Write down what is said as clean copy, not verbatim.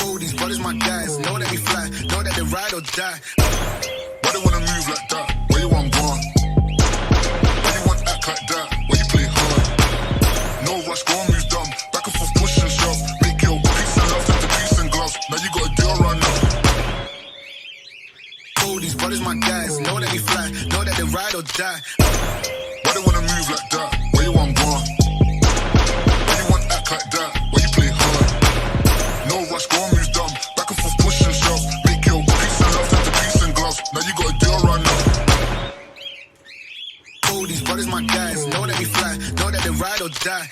All these brothers my guys, know that we fly, know that they ride or die. Why they wanna move like that? Where you want gone? Why you want act like that? Why you play hard? No rush, go and move dumb. Back and forth, push and shove. Make your peace and love turn to peace and gloves. Now you got a deal right now. All these brothers my guys, know that we fly, know that they ride or die. Why they wanna move like that? Where you want gone? Why you want act like that? Why you play hard? No rush, go and move dumb. Back and forth, push and shove. Make your peace and love turn to peace and gloves. Now you got a deal right now. All these brothers my guys, know that we fly, know that they ride or die.